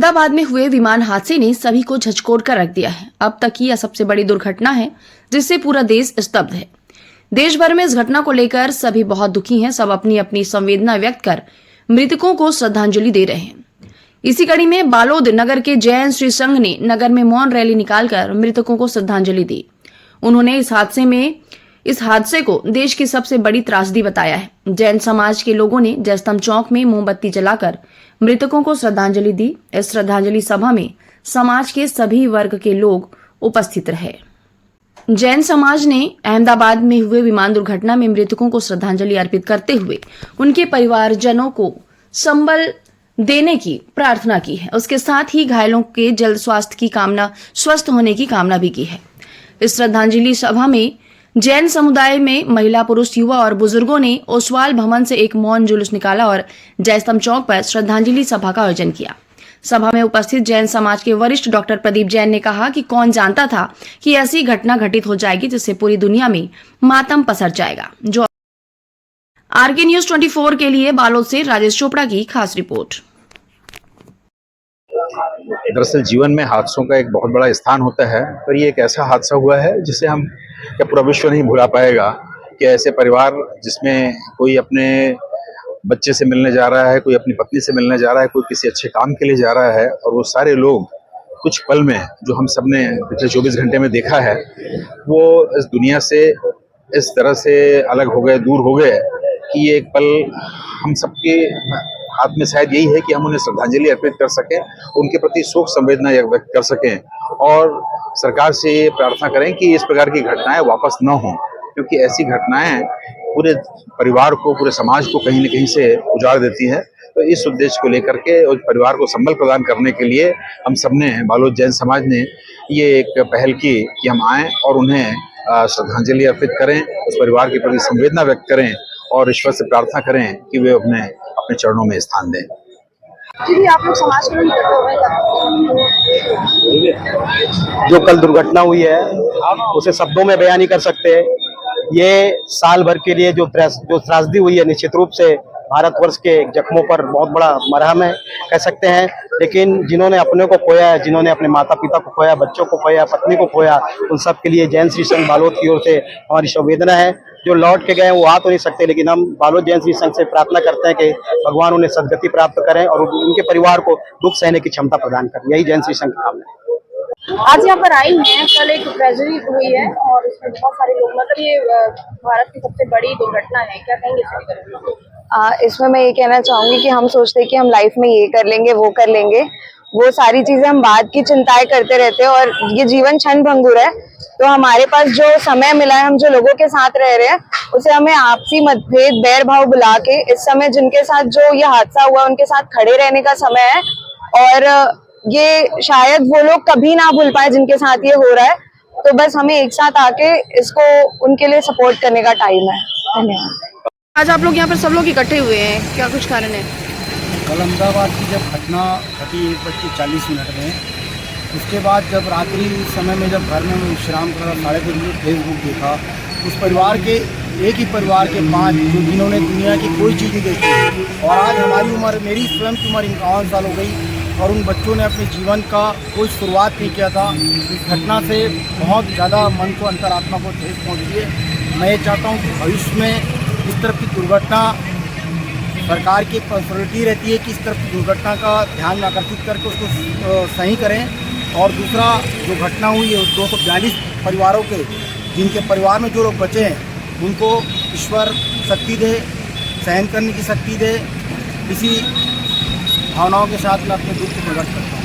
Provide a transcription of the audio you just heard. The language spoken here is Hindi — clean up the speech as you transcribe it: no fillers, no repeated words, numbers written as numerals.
अहमदाबाद में हुए विमान हादसे ने सभी को झकझोर कर रख दिया है। अब तक की यह सबसे बड़ी दुर्घटना है जिससे पूरा देश स्तब्ध है। देश भर में इस घटना को लेकर सभी बहुत दुखी हैं। सब अपनी अपनी संवेदना व्यक्त कर मृतकों को श्रद्धांजलि दे रहे हैं। इसी कड़ी में बालोद नगर के जैन श्री संघ ने नगर में मौन रैली निकालकर मृतकों को श्रद्धांजलि दी। उन्होंने इस हादसे को देश की सबसे बड़ी त्रासदी बताया है। जैन समाज के लोगों ने जयस्तंभ चौक में मोमबत्ती जलाकर मृतकों को श्रद्धांजलि दी। इस श्रद्धांजलि सभा में समाज के सभी वर्ग के लोग उपस्थित रहे। जैन समाज ने अहमदाबाद में हुए विमान दुर्घटना में मृतकों को श्रद्धांजलि अर्पित करते हुए उनके परिवारजनों को संबल देने की प्रार्थना की है। उसके साथ ही घायलों के जल्द स्वस्थ होने की कामना भी की है। इस श्रद्धांजलि सभा में जैन समुदाय में महिला, पुरुष, युवा और बुजुर्गों ने ओसवाल भवन से एक मौन जुलूस निकाला और जयस्तंभ चौक पर श्रद्धांजलि सभा का आयोजन किया। सभा में उपस्थित जैन समाज के वरिष्ठ डॉक्टर प्रदीप जैन ने कहा कि कौन जानता था कि ऐसी घटना घटित हो जाएगी जिससे पूरी दुनिया में मातम पसर जाएगा। जो आरके न्यूज 24 के लिए बालोद से राजेश चोपड़ा की खास रिपोर्ट। दरअसल जीवन में हादसों का एक बहुत बड़ा स्थान होता है, पर ये एक ऐसा हादसा हुआ है जिसे हम क्या पूरा विश्व नहीं भुला पाएगा कि ऐसे परिवार जिसमें कोई अपने बच्चे से मिलने जा रहा है, कोई अपनी पत्नी से मिलने जा रहा है, कोई किसी अच्छे काम के लिए जा रहा है, और वो सारे लोग कुछ पल में, जो हम सब ने पिछले 24 घंटे में देखा है, वो इस दुनिया से इस तरह से अलग हो गए, दूर हो गए कि ये एक पल हम सबके हाथ में शायद यही है कि हम उन्हें श्रद्धांजलि अर्पित कर सकें, उनके प्रति शोक संवेदना व्यक्त कर सकें और सरकार से ये प्रार्थना करें कि इस प्रकार की घटनाएं वापस न हों, क्योंकि ऐसी घटनाएं पूरे परिवार को, पूरे समाज को कहीं न कहीं से उजाड़ देती हैं। तो इस उद्देश्य को लेकर के उस परिवार को संबल प्रदान करने के लिए हम सबने, बालोद जैन समाज ने ये एक पहल की कि हम आएँ और उन्हें श्रद्धांजलि अर्पित करें, उस परिवार के प्रति संवेदना व्यक्त करें और ईश्वर से प्रार्थना करें कि वे अपने चरणों में स्थान दें। जी, आप लोग समाज के लिए जो कल दुर्घटना हुई है उसे शब्दों में बयान नहीं कर सकते। ये साल भर के लिए जो त्रासदी हुई है, निश्चित रूप से भारतवर्ष के जख्मों पर बहुत बड़ा मरहम है, कह सकते हैं। लेकिन जिन्होंने अपने को खोया है, जिन्होंने अपने माता पिता को खोया, बच्चों को खोया, पत्नी को खोया, उन सब के लिए जैन श्री संघ बालोद की ओर से हमारी संवेदना है। जो लौट के गए वो आ तो नहीं सकते, लेकिन हम बालोद जैन श्री संघ से प्रार्थना करते हैं कि भगवान उन्हें सदगति प्राप्त करें और उनके परिवार को दुख सहने की क्षमता प्रदान करें। यही जैन श्री संघ का काम है। आज यहाँ पर आई हैं, कल एक ट्रेजेडी हुई है और इसमें बहुत सारे लोग, मतलब ये भारत की सबसे बड़ी दुर्घटना है, क्या कहेंगे इसके बारे में? इसमें मैं ये कहना चाहूंगी कि हम सोचते हैं कि हम लाइफ में ये कर लेंगे, वो कर लेंगे, वो सारी चीजें हम बाद की चिंताएं करते रहते हैं और ये जीवन क्षण भंगुर है। तो हमारे पास जो समय मिला है, हम जो लोगों के साथ रह रहे हैं, उसे हमें आपसी मतभेद, बैर भाव बुला के इस समय जिनके साथ जो ये हादसा हुआ उनके साथ खड़े रहने का समय है और ये शायद वो लोग कभी ना भूल पाए जिनके साथ ये हो रहा है। तो बस हमें एक साथ आके इसको उनके लिए सपोर्ट करने का टाइम है। धन्यवाद। आज आप लोग यहाँ पर सब लोग इकट्ठे हुए हैं, क्या कुछ कारण है? कल अहमदाबाद की जब घटना घटी 1:40 में, उसके बाद जब रात्रि समय में जब घर में विश्राम कर 3:30 बजे फेसबुक देखा, उस परिवार के एक ही परिवार के 5 जिन्होंने दुनिया की कोई चीज़ नहीं देखी, और आज हमारी उम्र, मेरी स्वयं की उम्र 51 साल हो गई और उन बच्चों ने अपने जीवन का कोई शुरुआत नहीं किया था। इस घटना से बहुत ज़्यादा मन को, अंतरात्मा को ठेस पहुँची है। मैं ये चाहता हूँ कि भविष्य में इस तरफ की दुर्घटना, सरकार की प्रायोरिटी रहती है कि इस तरफ की दुर्घटना का ध्यान आकर्षित करके उसको सही करें। और दूसरा, जो घटना हुई है 242 परिवारों के, जिनके परिवार में जो लोग बचे हैं, उनको ईश्वर शक्ति दे, सहन करने की शक्ति दे। इसी भावनाओं के साथ मैं अपने दुख को प्रकट करता हूँ।